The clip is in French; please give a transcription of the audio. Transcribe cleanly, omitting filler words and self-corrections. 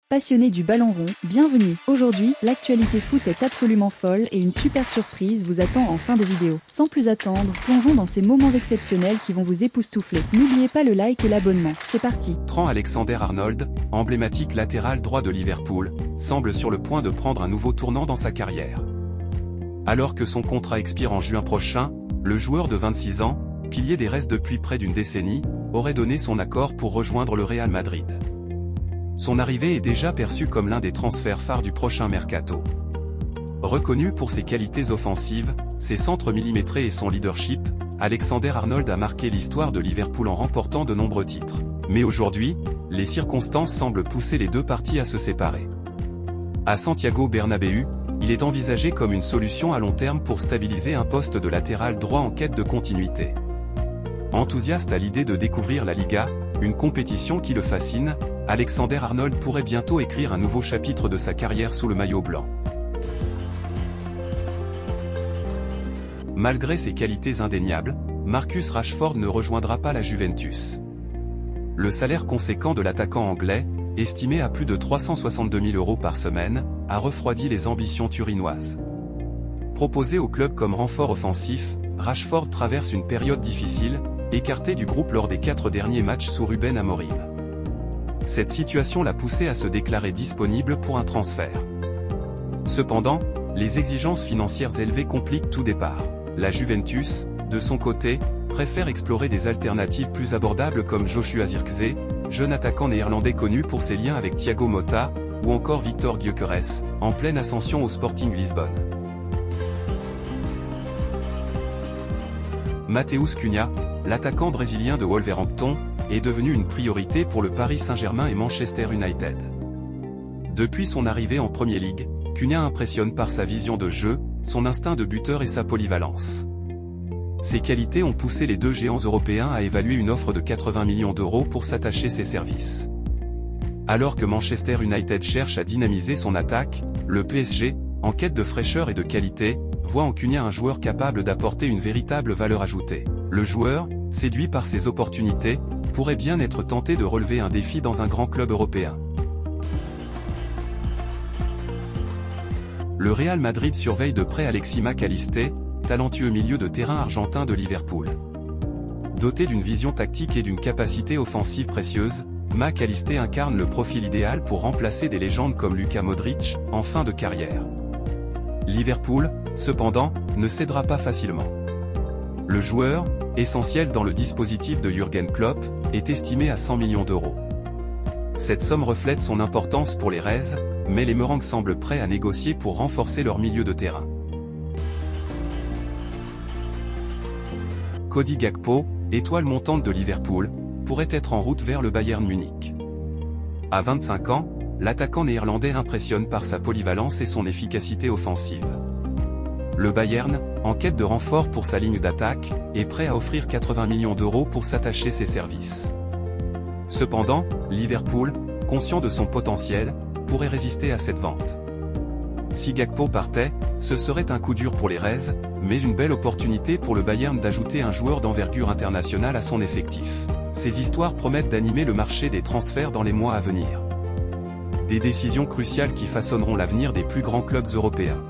Passionnés du ballon rond, bienvenue. Aujourd'hui, l'actualité foot est absolument folle et une super surprise vous attend en fin de vidéo. Sans plus attendre, plongeons dans ces moments exceptionnels qui vont vous époustoufler. N'oubliez pas le like et l'abonnement. C'est parti. Trent Alexander-Arnold, emblématique latéral droit de Liverpool, semble sur le point de prendre un nouveau tournant dans sa carrière. Alors que son contrat expire en juin prochain, le joueur de 26 ans, pilier des Reds depuis près d'une décennie, aurait donné son accord pour rejoindre le Real Madrid. Son arrivée est déjà perçue comme l'un des transferts phares du prochain mercato. Reconnu pour ses qualités offensives, ses centres millimétrés et son leadership, Alexander-Arnold a marqué l'histoire de Liverpool en remportant de nombreux titres. Mais aujourd'hui, les circonstances semblent pousser les deux parties à se séparer. À Santiago Bernabéu, il est envisagé comme une solution à long terme pour stabiliser un poste de latéral droit en quête de continuité. Enthousiaste à l'idée de découvrir la Liga, une compétition qui le fascine, Alexander-Arnold pourrait bientôt écrire un nouveau chapitre de sa carrière sous le maillot blanc. Malgré ses qualités indéniables, Marcus Rashford ne rejoindra pas la Juventus. Le salaire conséquent de l'attaquant anglais, estimé à plus de 362 000 € par semaine, a refroidi les ambitions turinoises. Proposé au club comme renfort offensif, Rashford traverse une période difficile, écarté du groupe lors des 4 derniers matchs sous Ruben Amorim. Cette situation l'a poussé à se déclarer disponible pour un transfert. Cependant, les exigences financières élevées compliquent tout départ. La Juventus, de son côté, préfère explorer des alternatives plus abordables comme Joshua Zirkzee, jeune attaquant néerlandais connu pour ses liens avec Thiago Motta, ou encore Victor Gyökeres, en pleine ascension au Sporting Lisbonne. Matheus Cunha, l'attaquant brésilien de Wolverhampton, est devenu une priorité pour le Paris Saint-Germain et Manchester United. Depuis son arrivée en Premier League, Cunha impressionne par sa vision de jeu, son instinct de buteur et sa polyvalence. Ces qualités ont poussé les deux géants européens à évaluer une offre de 80 millions € pour s'attacher ses services. Alors que Manchester United cherche à dynamiser son attaque, le PSG, en quête de fraîcheur et de qualité, voit en Cunha un joueur capable d'apporter une véritable valeur ajoutée. Le joueur, séduit par ses opportunités, pourrait bien être tenté de relever un défi dans un grand club européen. Le Real Madrid surveille de près Alexis Mac Allister, talentueux milieu de terrain argentin de Liverpool. Doté d'une vision tactique et d'une capacité offensive précieuse, Mac Allister incarne le profil idéal pour remplacer des légendes comme Luka Modric, en fin de carrière. Liverpool, cependant, ne cédera pas facilement. Le joueur, essentiel dans le dispositif de Jürgen Klopp, est estimé à 100 millions €. Cette somme reflète son importance pour les Reds, mais les Merengues semblent prêts à négocier pour renforcer leur milieu de terrain. Cody Gakpo, étoile montante de Liverpool, pourrait être en route vers le Bayern Munich. À 25 ans, l'attaquant néerlandais impressionne par sa polyvalence et son efficacité offensive. Le Bayern, en quête de renfort pour sa ligne d'attaque, est prêt à offrir 80 millions € pour s'attacher ses services. Cependant, Liverpool, conscient de son potentiel, pourrait résister à cette vente. Si Gakpo partait, ce serait un coup dur pour les Reds, mais une belle opportunité pour le Bayern d'ajouter un joueur d'envergure internationale à son effectif. Ces histoires promettent d'animer le marché des transferts dans les mois à venir. Des décisions cruciales qui façonneront l'avenir des plus grands clubs européens.